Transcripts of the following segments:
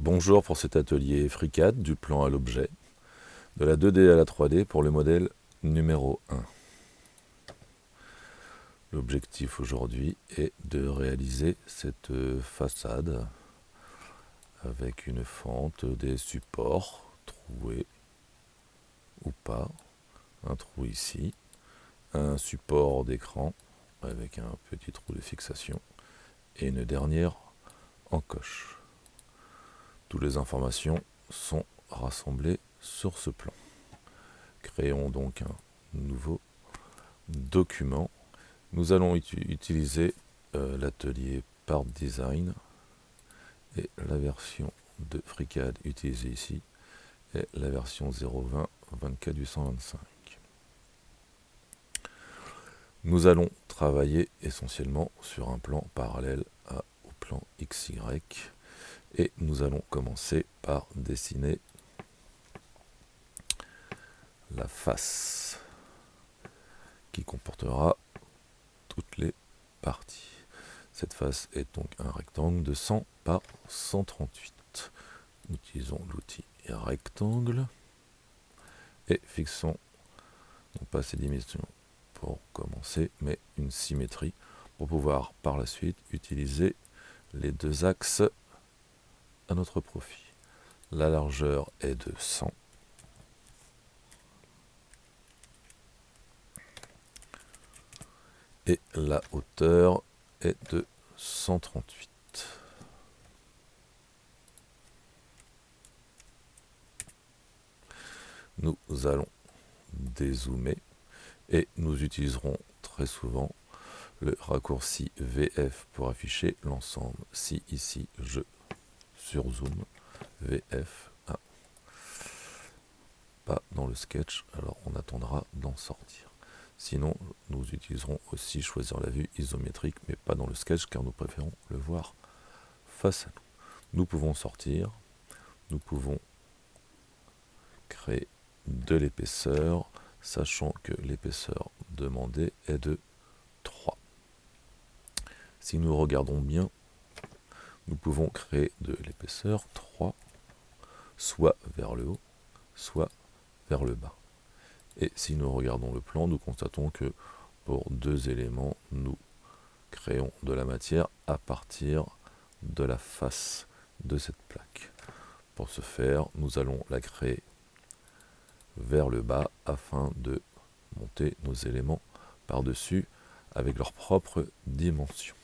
Bonjour pour cet atelier FreeCAD du plan à l'objet, de la 2D à la 3D pour le modèle numéro 1. L'objectif aujourd'hui est de réaliser cette façade avec une fente, des supports troués ou pas, un trou ici, un support d'écran avec un petit trou de fixation et une dernière encoche. Toutes les informations sont rassemblées sur ce plan. Créons donc un nouveau document. Nous allons utiliser l'atelier Part Design et la version de FreeCAD utilisée ici est la version 0.20 24.825. Nous allons travailler essentiellement sur un plan parallèle au plan XY et nous allons commencer par dessiner la face qui comportera toutes les parties. Cette face est donc un rectangle de 100 par 138. Utilisons l'outil rectangle et fixons non pas ces dimensions pour commencer, mais une symétrie pour pouvoir par la suite utiliser les deux axes à notre profit. La largeur est de 100. Et la hauteur est de 138. Nous allons dézoomer et nous utiliserons très souvent le raccourci VF pour afficher l'ensemble. Si ici je surzoome, VF, pas dans le sketch, alors on attendra d'en sortir. Sinon, nous utiliserons aussi choisir la vue isométrique, mais pas dans le sketch, car nous préférons le voir face à nous. Nous pouvons sortir, nous pouvons créer de l'épaisseur, sachant que l'épaisseur demandée est de 3. Si nous regardons bien, nous pouvons créer de l'épaisseur 3, soit vers le haut, soit vers le bas. Et si nous regardons le plan, nous constatons que pour deux éléments, nous créons de la matière à partir de la face de cette plaque. Pour ce faire, nous allons la créer vers le bas afin de monter nos éléments par-dessus avec leurs propres dimensions.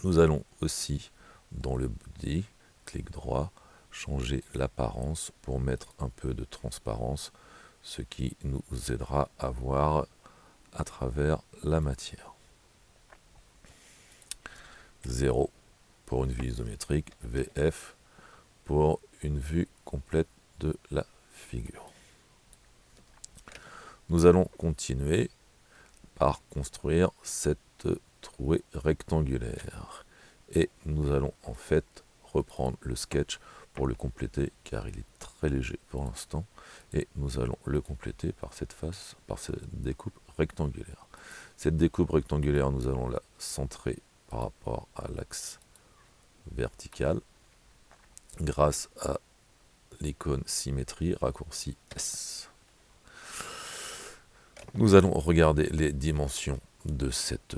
Nous allons aussi, dans le body, clic droit, changer l'apparence pour mettre un peu de transparence, ce qui nous aidera à voir à travers la matière. 0 pour une vue isométrique, VF pour une vue complète de la figure. Nous allons continuer par construire cette trouée rectangulaire. Et nous allons en fait reprendre le sketch pour le compléter car il est très léger pour l'instant. Et nous allons le compléter par cette face, par cette découpe rectangulaire. Cette découpe rectangulaire, nous allons la centrer par rapport à l'axe vertical grâce à l'icône symétrie raccourci S. Nous allons regarder les dimensions de cette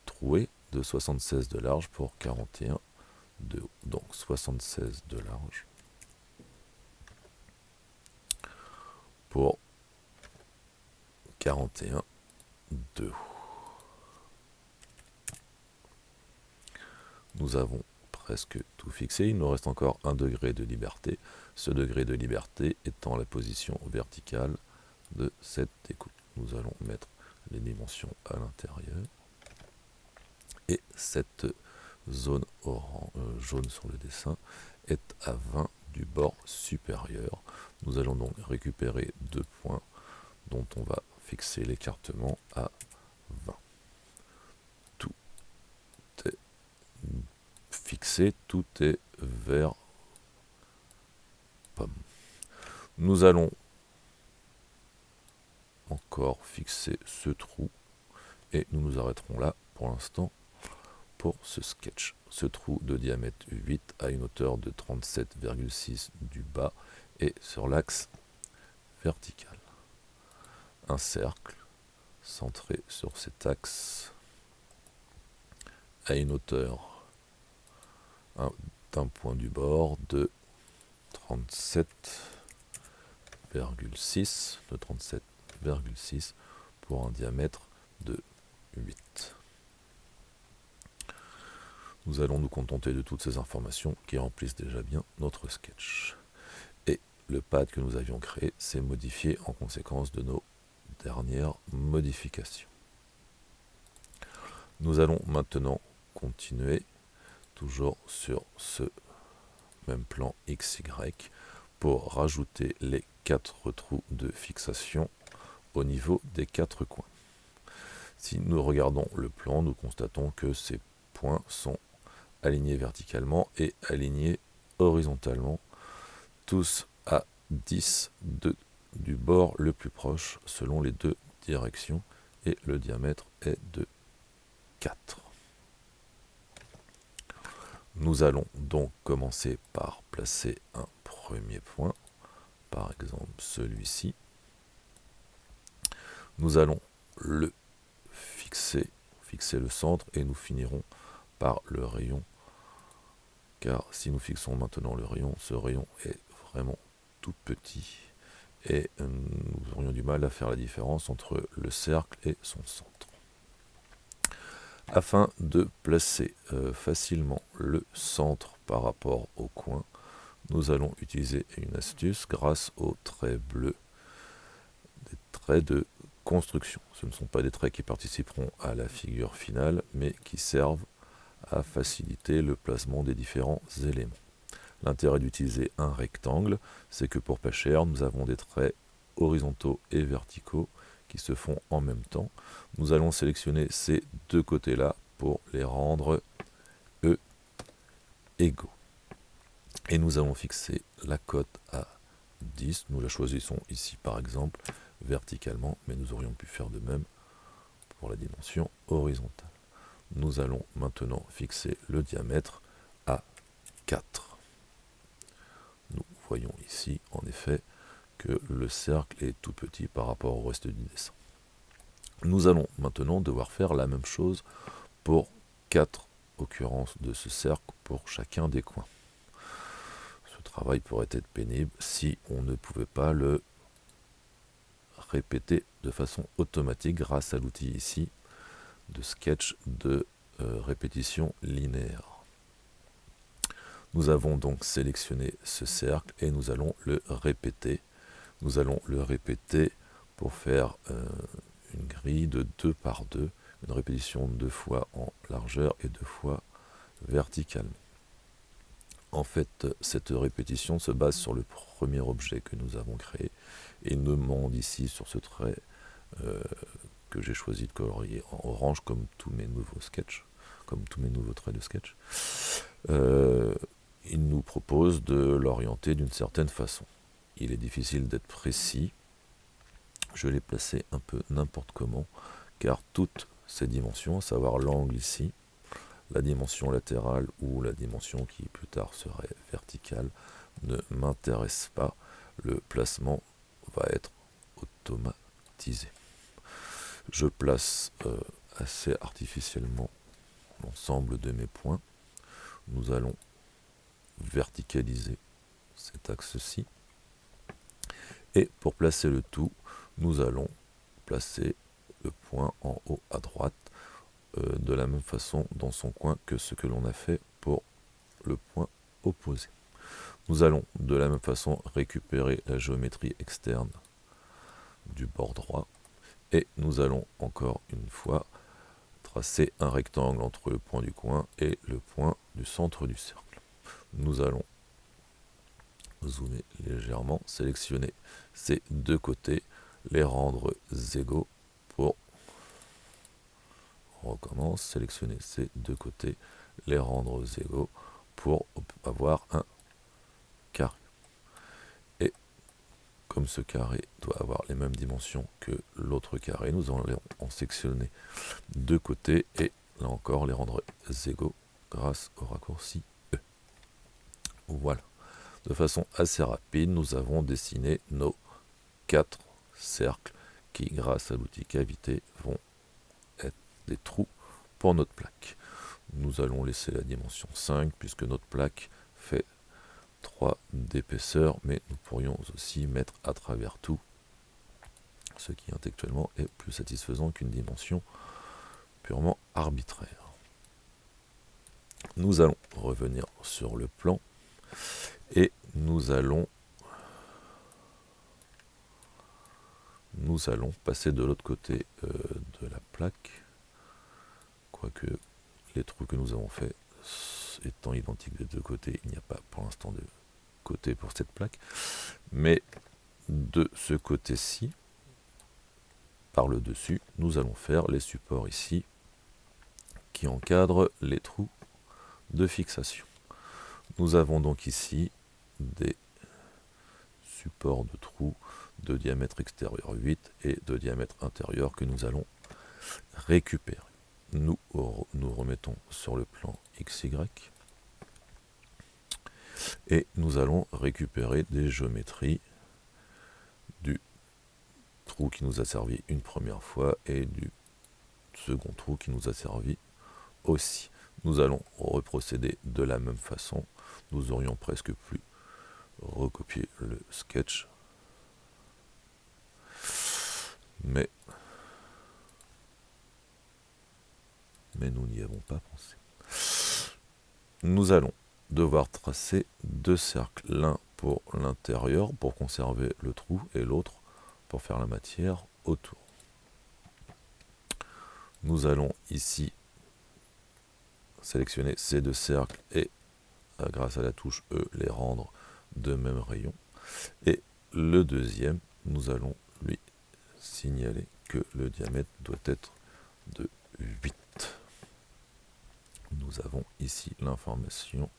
trouée de 76 de large pour 41 de haut. Donc 76 de large pour 41 de haut. Nous avons presque tout fixé. Il nous reste encore un degré de liberté. Ce degré de liberté étant la position verticale de cette découpe. Nous allons mettre les dimensions à l'intérieur. Et cette zone jaune sur le dessin est à 20 du bord supérieur. Nous allons donc récupérer 2 points dont on va fixer l'écartement à 20. Tout est fixé, tout est vert pomme. Nous allons encore fixer ce trou et nous nous arrêterons là pour l'instant pour ce sketch. ce trou de diamètre 8 à une hauteur de 37,6 du bas et sur l'axe vertical. Un cercle centré sur cet axe à une hauteur d'un point du bord de 37,6 pour un diamètre de 8. Nous allons nous contenter de toutes ces informations qui remplissent déjà bien notre sketch. Et le pad que nous avions créé s'est modifié en conséquence de nos dernières modifications. Nous allons maintenant continuer toujours sur ce même plan XY pour rajouter les 4 trous de fixation au niveau des 4 coins. Si nous regardons le plan, nous constatons que ces points sont alignés verticalement et alignés horizontalement, tous à 10 du bord le plus proche selon les deux directions, et le diamètre est de 4. Nous allons donc commencer par placer un premier point, par exemple celui-ci. Nous allons le fixer le centre et nous finirons par le rayon, car si nous fixons maintenant le rayon, ce rayon est vraiment tout petit et nous aurions du mal à faire la différence entre le cercle et son centre. Afin de placer facilement le centre par rapport au coin, nous allons utiliser une astuce grâce aux traits bleus, des traits de construction. Ce ne sont pas des traits qui participeront à la figure finale, mais qui servent à faciliter le placement des différents éléments. L'intérêt d'utiliser un rectangle, c'est que pour pas cher, nous avons des traits horizontaux et verticaux qui se font en même temps. Nous allons sélectionner ces deux côtés-là pour les rendre égaux. Et nous allons fixer la cote à 10. Nous la choisissons ici par exemple verticalement, mais nous aurions pu faire de même pour la dimension horizontale. Nous allons maintenant fixer le diamètre à 4. Nous voyons ici en effet que le cercle est tout petit par rapport au reste du dessin. Nous allons maintenant devoir faire la même chose pour 4 occurrences de ce cercle pour chacun des coins. Ce travail pourrait être pénible si on ne pouvait pas le répéter de façon automatique grâce à l'outil ici de sketch de répétition linéaire. Nous avons donc sélectionné ce cercle et nous allons le répéter. Nous allons le répéter pour faire une grille de 2 par 2, une répétition 2 fois en largeur et 2 fois verticalement. En fait, cette répétition se base sur le premier objet que nous avons créé et il nous demande ici sur ce trait que j'ai choisi de colorier en orange comme tous mes nouveaux sketchs, comme tous mes nouveaux traits de sketch. Il nous propose de l'orienter d'une certaine façon. Il est difficile d'être précis. Je l'ai placé un peu n'importe comment, car toutes ces dimensions, à savoir l'angle ici, la dimension latérale ou la dimension qui plus tard serait verticale, ne m'intéressent pas. Le placement va être automatisé. Je place assez artificiellement l'ensemble de mes points. Nous allons verticaliser cet axe-ci. Et pour placer le tout, nous allons placer le point en haut à droite de la même façon dans son coin que ce que l'on a fait pour le point opposé. Nous allons de la même façon récupérer la géométrie externe du bord droit et nous allons encore une fois tracer un rectangle entre le point du coin et le point du centre du cercle. Nous allons zoomer légèrement, sélectionner ces deux côtés, les rendre égaux pour... On recommence, sélectionner ces deux côtés, les rendre égaux pour avoir un carré. Et comme ce carré doit avoir les mêmes dimensions que l'autre carré, nous allons en sectionner deux côtés et là encore les rendre égaux grâce au raccourci E. Voilà. De façon assez rapide, nous avons dessiné nos 4 cercles qui, grâce à l'outil cavité, vont être des trous pour notre plaque. Nous allons laisser la dimension 5 puisque notre plaque fait 3 d'épaisseur, mais nous pourrions aussi mettre à travers tout, ce qui intellectuellement est plus satisfaisant qu'une dimension purement arbitraire. Nous allons revenir sur le plan et nous allons passer de l'autre côté de la plaque, quoique les trous que nous avons faits étant identiques des deux côtés, il n'y a pas pour l'instant de côté pour cette plaque, mais de ce côté-ci, par le dessus, nous allons faire les supports ici qui encadrent les trous de fixation. Nous avons donc ici des supports de trous de diamètre extérieur 8 et de diamètre intérieur que nous allons récupérer. Nous remettons sur le plan XY et nous allons récupérer des géométries du trou qui nous a servi une première fois et du second trou qui nous a servi aussi. Nous allons reprocéder de la même façon. Nous aurions presque pu recopier le sketch, mais nous n'y avons pas pensé. Nous allons devoir tracer 2 cercles, l'un pour l'intérieur pour conserver le trou et l'autre pour faire la matière autour. Nous allons ici sélectionner ces 2 cercles et grâce à la touche E les rendre de même rayon. Et le deuxième, nous allons lui signaler que le diamètre doit être de 8. Nous avons ici l'information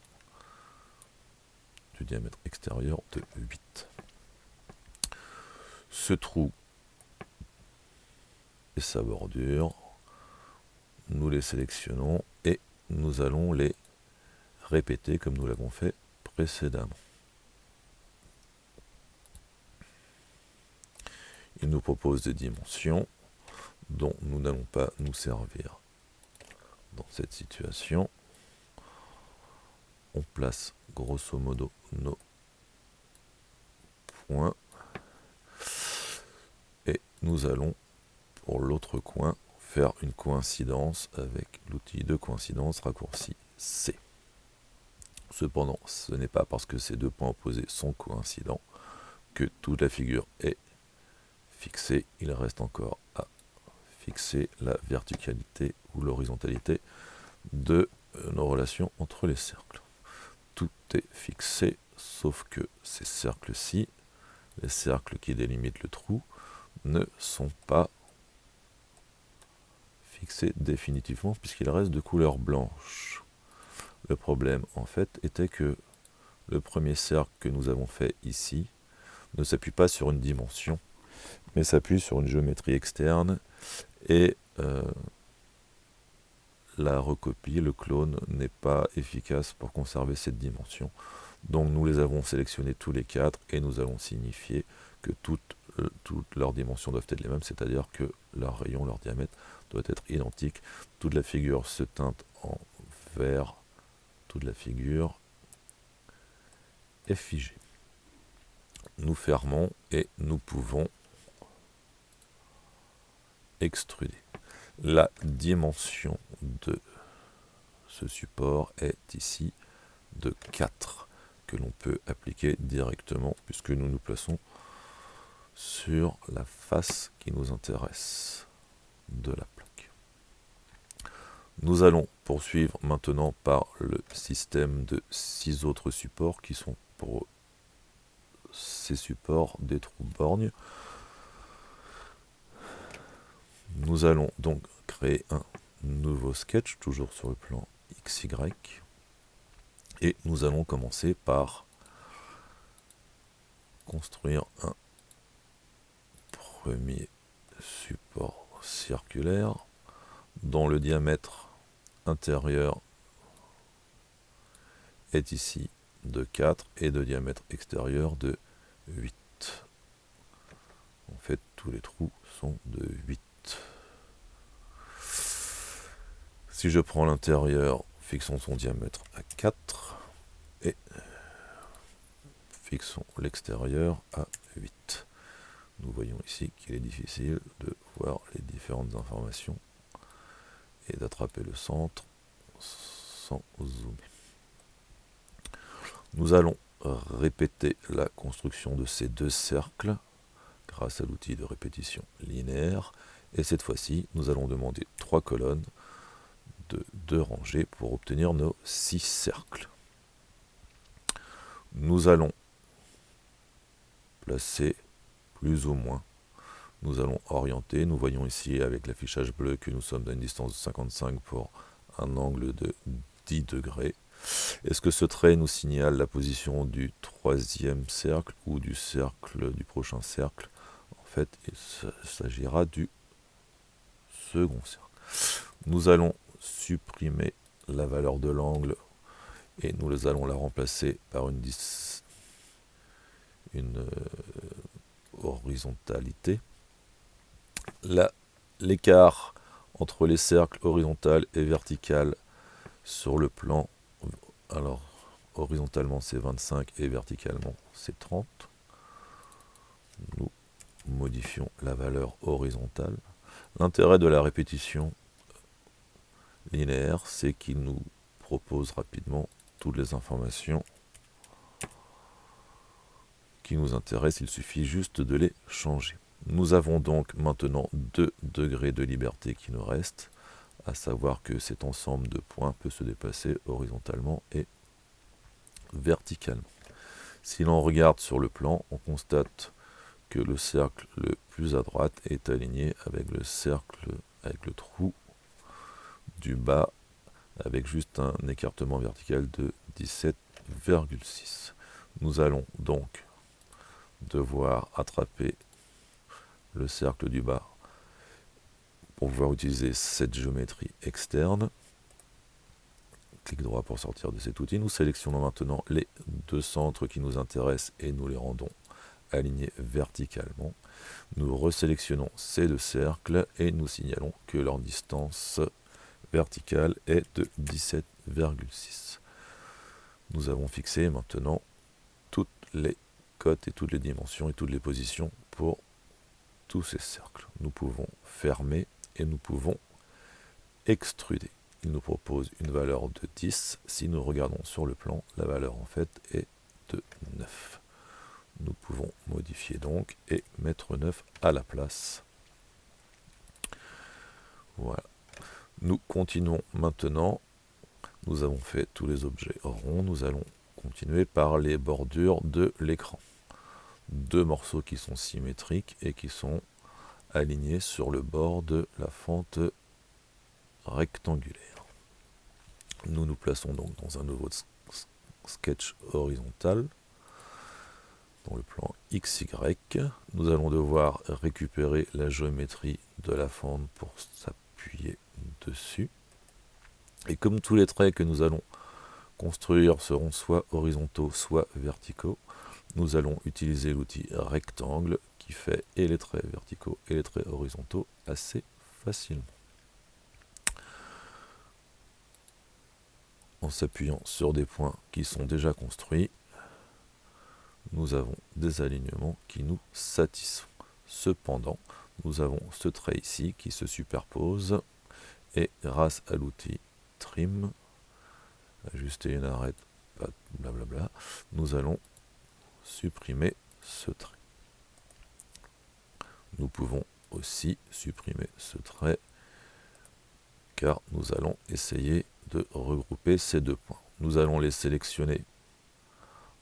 du diamètre extérieur de 8. Ce trou et sa bordure, nous les sélectionnons et nous allons les répéter comme nous l'avons fait précédemment. Il nous propose des dimensions dont nous n'allons pas nous servir dans cette situation. On place grosso modo nos points et nous allons pour l'autre coin faire une coïncidence avec l'outil de coïncidence raccourci C. Cependant, ce n'est pas parce que ces 2 points opposés sont coïncidents que toute la figure est fixée. Il reste encore à fixer la verticalité ou l'horizontalité de nos relations entre les cercles. Tout est fixé, sauf que ces cercles-ci, les cercles qui délimitent le trou, ne sont pas fixés définitivement puisqu'ils restent de couleur blanche. Le problème, en fait, était que le premier cercle que nous avons fait ici ne s'appuie pas sur une dimension, mais s'appuie sur une géométrie externe et la recopie, le clone, n'est pas efficace pour conserver cette dimension. Donc nous les avons sélectionnés tous les 4 et nous allons signifier que toutes leurs dimensions doivent être les mêmes, c'est-à-dire que leur rayon, leur diamètre doit être identique. Toute la figure se teinte en vert, toute la figure est figée. Nous fermons et nous pouvons extruder. La dimension de ce support est ici de 4 que l'on peut appliquer directement puisque nous nous plaçons sur la face qui nous intéresse de la plaque. Nous allons poursuivre maintenant par le système de 6 autres supports qui sont pour ces supports des trous borgnes. Nous allons donc créer un nouveau sketch, toujours sur le plan XY. Et nous allons commencer par construire un premier support circulaire dont le diamètre intérieur est ici de 4 et de diamètre extérieur de 8. En fait, tous les trous sont de 8. Si je prends l'intérieur, fixons son diamètre à 4 et fixons l'extérieur à 8. Nous voyons ici qu'il est difficile de voir les différentes informations et d'attraper le centre sans zoomer. Nous allons répéter la construction de ces deux cercles grâce à l'outil de répétition linéaire. Et cette fois-ci, nous allons demander 3 colonnes de 2 rangées pour obtenir nos 6 cercles. Nous allons placer plus ou moins. Nous allons orienter. Nous voyons ici avec l'affichage bleu que nous sommes à une distance de 55 pour un angle de 10 degrés. Est-ce que ce trait nous signale la position du 3e cercle ou du prochain cercle? En fait, il s'agira du second cercle. Nous allons supprimer la valeur de l'angle et nous allons la remplacer par une horizontalité. L'écart entre les cercles horizontal et vertical sur le plan, alors horizontalement c'est 25 et verticalement c'est 30. Nous modifions la valeur horizontale. L'intérêt de la répétition linéaire, c'est qu'il nous propose rapidement toutes les informations qui nous intéressent, il suffit juste de les changer. Nous avons donc maintenant 2 degrés de liberté qui nous restent, à savoir que cet ensemble de points peut se déplacer horizontalement et verticalement. Si l'on regarde sur le plan, on constate que le cercle le plus à droite est aligné avec avec le trou du bas, avec juste un écartement vertical de 17,6. Nous allons donc devoir attraper le cercle du bas pour pouvoir utiliser cette géométrie externe. Clic droit pour sortir de cet outil. Nous sélectionnons maintenant les 2 centres qui nous intéressent et nous les rendons alignés verticalement. Nous resélectionnons ces 2 cercles et nous signalons que leur distance verticale est de 17,6. Nous avons fixé maintenant toutes les cotes et toutes les dimensions et toutes les positions pour tous ces cercles. Nous pouvons fermer et nous pouvons extruder. Il nous propose une valeur de 10. Si nous regardons sur le plan, la valeur en fait est de 9. Nous pouvons modifier donc et mettre 9 à la place. Voilà. Nous continuons maintenant. Nous avons fait tous les objets ronds. Nous allons continuer par les bordures de l'écran. 2 morceaux qui sont symétriques et qui sont alignés sur le bord de la fente rectangulaire. Nous nous plaçons donc dans un nouveau sketch horizontal, dans le plan XY. Nous allons devoir récupérer la géométrie de la fente pour s'appuyer dessus. Et comme tous les traits que nous allons construire seront soit horizontaux, soit verticaux, nous allons utiliser l'outil rectangle qui fait et les traits verticaux et les traits horizontaux assez facilement. En s'appuyant sur des points qui sont déjà construits, nous avons des alignements qui nous satisfont. Cependant, nous avons ce trait ici qui se superpose et grâce à l'outil Trim, ajuster une arête, blablabla, nous allons supprimer ce trait. Nous pouvons aussi supprimer ce trait car nous allons essayer de regrouper ces 2 points. Nous allons les sélectionner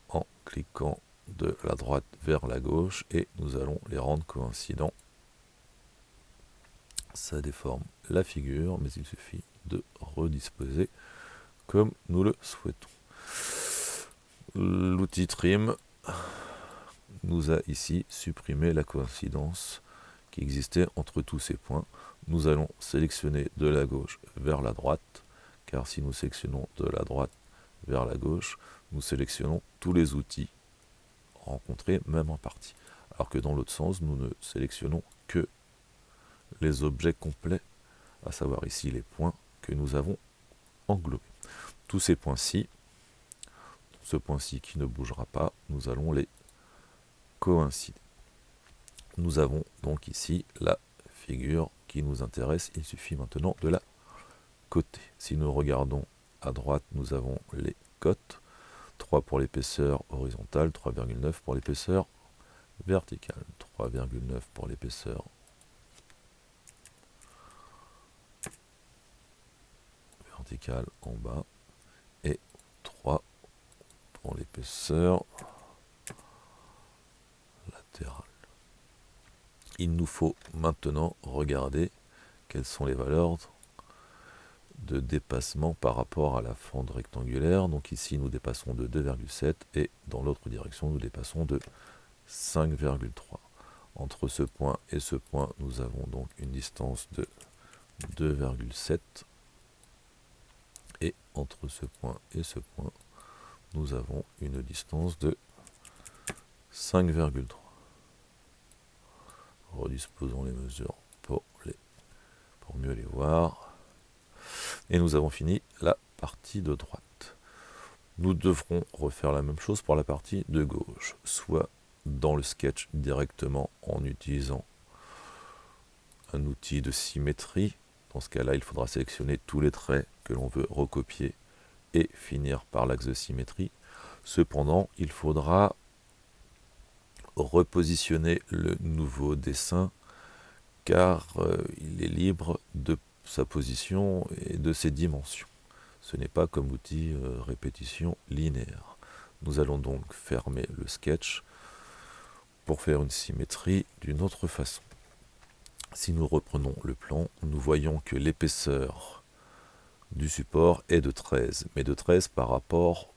en cliquant de la droite vers la gauche et nous allons les rendre coïncidents. Ça déforme la figure, mais il suffit de redisposer comme nous le souhaitons. L'outil Trim nous a ici supprimé la coïncidence qui existait entre tous ces points. Nous allons sélectionner de la gauche vers la droite, car si nous sélectionnons de la droite vers la gauche, nous sélectionnons tous les outils rencontrés, même en partie. Alors que dans l'autre sens, nous ne sélectionnons que les objets complets, à savoir ici les points que nous avons englobés. Tous ces points-ci, ce point-ci qui ne bougera pas, nous allons les coïncider. Nous avons donc ici la figure qui nous intéresse. Il suffit maintenant de la coter. Si nous regardons à droite, nous avons les cotes. 3 pour l'épaisseur horizontale, 3,9 pour l'épaisseur verticale, 3,9 pour l'épaisseur verticale en bas et 3 pour l'épaisseur latérale. Il nous faut maintenant regarder quelles sont les valeurs de dépassement par rapport à la fente rectangulaire. Donc ici nous dépassons de 2,7 et dans l'autre direction nous dépassons de 5,3. Entre ce point et ce point, nous avons donc une distance de 2,7 et entre ce point et ce point, nous avons une distance de 5,3. Redisposons les mesures pour mieux les voir. Et nous avons fini la partie de droite. Nous devrons refaire la même chose pour la partie de gauche, soit dans le sketch directement en utilisant un outil de symétrie. Dans ce cas-là, il faudra sélectionner tous les traits que l'on veut recopier et finir par l'axe de symétrie. Cependant, il faudra repositionner le nouveau dessin car il est libre de sa position et de ses dimensions. Ce n'est pas comme outil répétition linéaire. Nous allons donc fermer le sketch pour faire une symétrie d'une autre façon. Si nous reprenons le plan, nous voyons que l'épaisseur du support est de 13, mais de 13 par rapport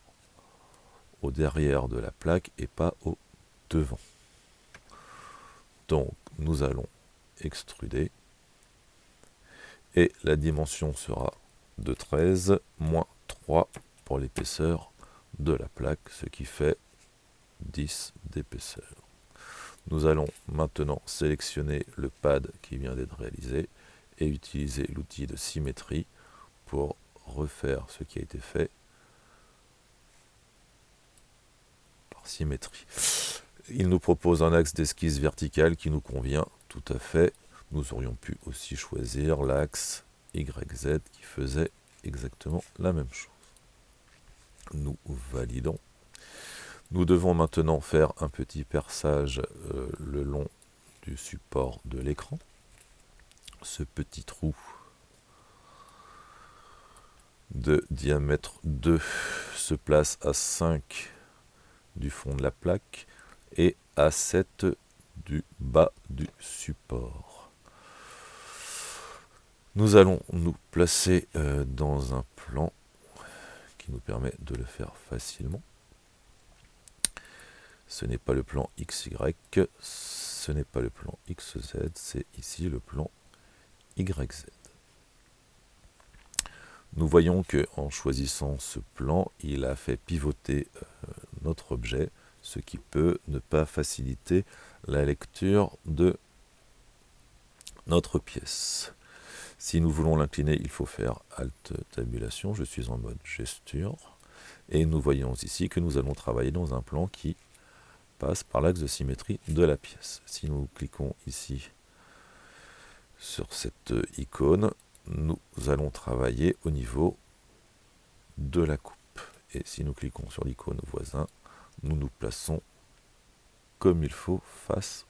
au derrière de la plaque et pas au devant. Donc nous allons extruder et la dimension sera de 13 moins 3 pour l'épaisseur de la plaque, ce qui fait 10 d'épaisseur. Nous allons maintenant sélectionner le pad qui vient d'être réalisé et utiliser l'outil de symétrie pour refaire ce qui a été fait par symétrie. Il nous propose un axe d'esquisse verticale qui nous convient tout à fait. Nous aurions pu aussi choisir l'axe YZ qui faisait exactement la même chose. Nous validons. Nous devons maintenant faire un petit perçage le long du support de l'écran. Ce petit trou de diamètre 2 se place à 5 du fond de la plaque et à 7 du bas du support. Nous allons nous placer dans un plan qui nous permet de le faire facilement. Ce n'est pas le plan XY, ce n'est pas le plan XZ, c'est ici le plan YZ. Nous voyons que en choisissant ce plan, il a fait pivoter notre objet, ce qui peut ne pas faciliter la lecture de notre pièce. Si nous voulons l'incliner, il faut faire Alt Tabulation. Je suis en mode gesture. Et nous voyons ici que nous allons travailler dans un plan qui passe par l'axe de symétrie de la pièce. Si nous cliquons ici sur cette icône, nous allons travailler au niveau de la coupe. Et si nous cliquons sur l'icône voisin, nous nous plaçons comme il faut face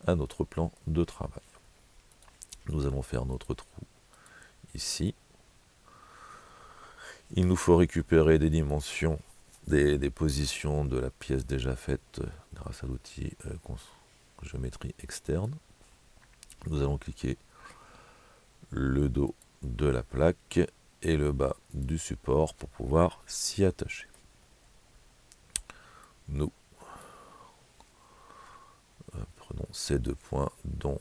à notre plan de travail. Nous allons faire notre trou ici. Il nous faut récupérer des dimensions, des positions de la pièce déjà faite grâce à l'outil géométrie externe. Nous allons cliquer le dos de la plaque et le bas du support pour pouvoir s'y attacher. Nous prenons ces deux points dont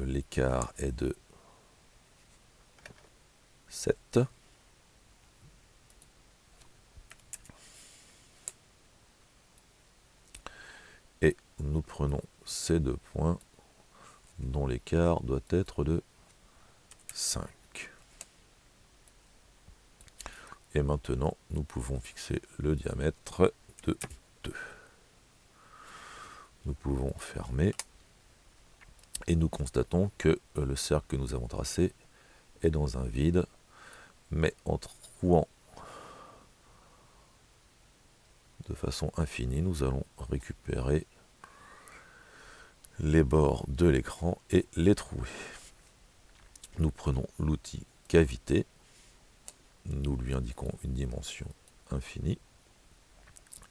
l'écart est de 7. nous prenons ces deux points dont l'écart doit être de 5. Et maintenant, nous pouvons fixer le diamètre de 2. Nous pouvons fermer et nous constatons que le cercle que nous avons tracé est dans un vide, mais en trouant de façon infinie, nous allons récupérer les bords de l'écran et les trouer. Nous prenons l'outil cavité, nous lui indiquons une dimension infinie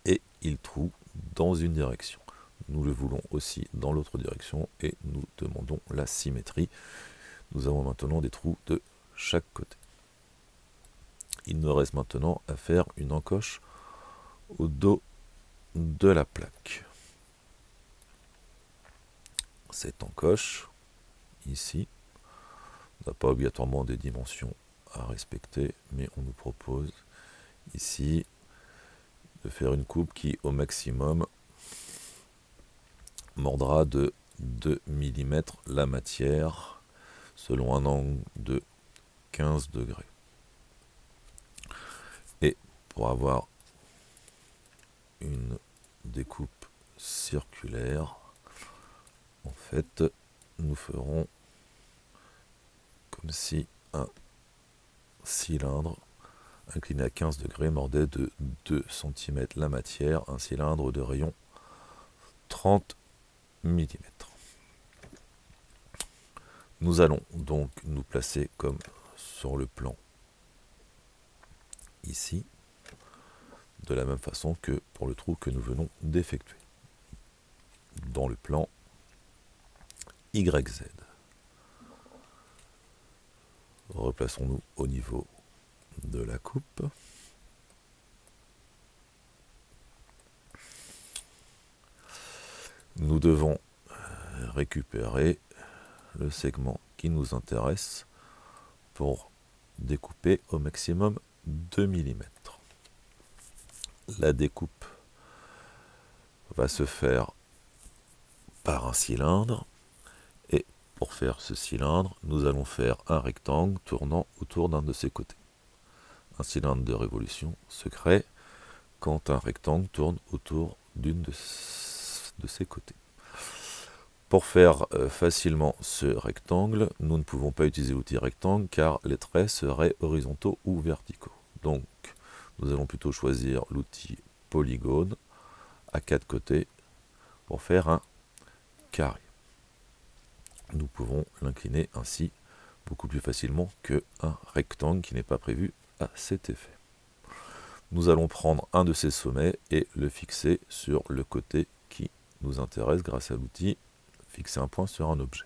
et il troue dans une direction. Nous le voulons aussi dans l'autre direction et nous demandons la symétrie. Nous avons maintenant des trous de chaque côté. Il nous reste maintenant à faire une encoche au dos de la plaque. Cette encoche, ici, n'a pas obligatoirement des dimensions à respecter, mais on nous propose ici de faire une coupe qui, au maximum, mordra de 2 mm la matière selon un angle de 15 degrés. Et pour avoir une découpe circulaire, en fait, nous ferons comme si un cylindre incliné à 15 degrés mordait de 2 cm la matière, un cylindre de rayon 30 mm. Nous allons donc nous placer comme sur le plan ici, de la même façon que pour le trou que nous venons d'effectuer, dans le plan YZ. Replaçons-nous au niveau de la coupe. Nous devons récupérer le segment qui nous intéresse pour découper au maximum 2 mm. La découpe va se faire par un cylindre et pour faire ce cylindre, nous allons faire un rectangle tournant autour d'un de ses côtés. Un cylindre de révolution se crée quand un rectangle tourne autour d'une de ses côtés. Pour faire facilement ce rectangle, nous ne pouvons pas utiliser l'outil rectangle car les traits seraient horizontaux ou verticaux. Donc, nous allons plutôt choisir l'outil polygone à 4 côtés pour faire un carré. Nous pouvons l'incliner ainsi beaucoup plus facilement qu'un rectangle qui n'est pas prévu à cet effet. Nous allons prendre un de ces sommets et le fixer sur le côté qui nous intéresse grâce à l'outil fixer un point sur un objet.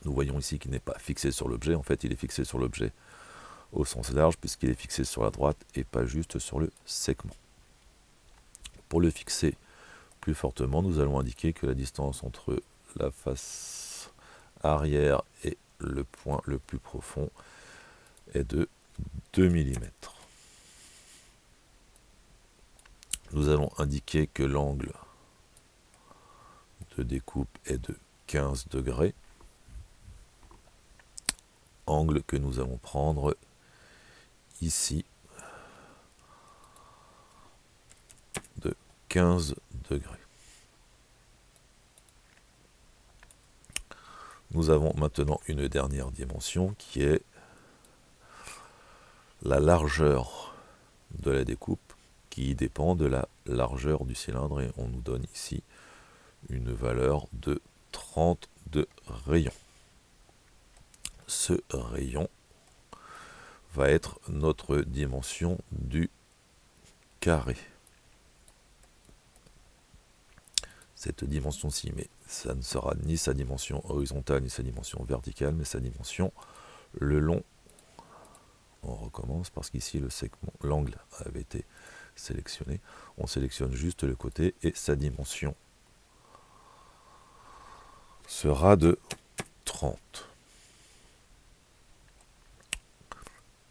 Nous voyons ici qu'il n'est pas fixé sur l'objet, en fait il est fixé sur l'objet au sens large puisqu'il est fixé sur la droite et pas juste sur le segment. Pour le fixer plus fortement, nous allons indiquer que la distance entre la face arrière et le point le plus profond est de 2 mm. Nous allons indiquer que l'angle de découpe est de 15 degrés. Angle que nous allons prendre ici de 15 degrés. Nous avons maintenant une dernière dimension qui est la largeur de la découpe qui dépend de la largeur du cylindre et on nous donne ici une valeur de 30 de rayon. Ce rayon va être notre dimension du carré. Cette dimension-ci, mais ça ne sera ni sa dimension horizontale ni sa dimension verticale, mais sa dimension le long. On recommence parce qu'ici le segment, l'angle avait été sélectionné. On sélectionne juste le côté et sa dimension sera de 30.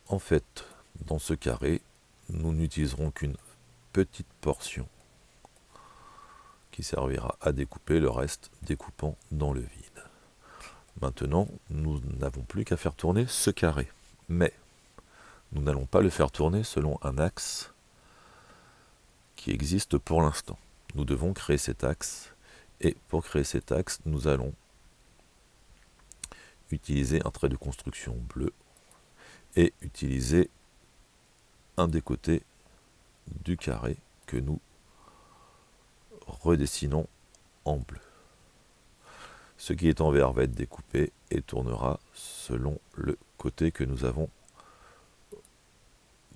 En fait, dans ce carré, nous n'utiliserons qu'une petite portion qui servira à découper, le reste découpant dans le vide. Maintenant, nous n'avons plus qu'à faire tourner ce carré. Mais nous n'allons pas le faire tourner selon un axe qui existe pour l'instant. Nous devons créer cet axe, et pour créer cet axe, nous allons utiliser un trait de construction bleu et utiliser un des côtés du carré que nous redessinons en bleu. Ce qui est en vert va être découpé et tournera selon le côté que nous avons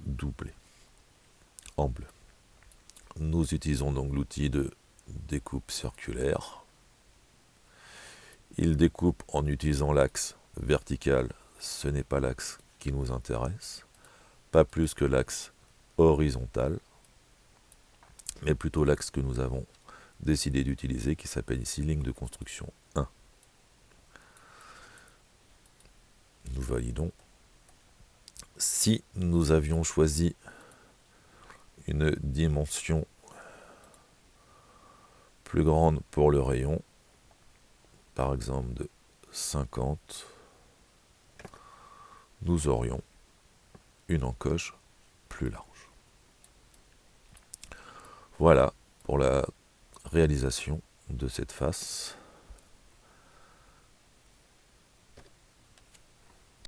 doublé en bleu. Nous utilisons donc l'outil de découpe circulaire. Il découpe en utilisant l'axe vertical, ce n'est pas l'axe qui nous intéresse, pas plus que l'axe horizontal, mais plutôt l'axe que nous avons décidé d'utiliser, qui s'appelle ici ligne de construction 1. Nous validons. Si nous avions choisi une dimension plus grande pour le rayon, par exemple de 50, nous aurions une encoche plus large. Voilà pour la réalisation de cette face.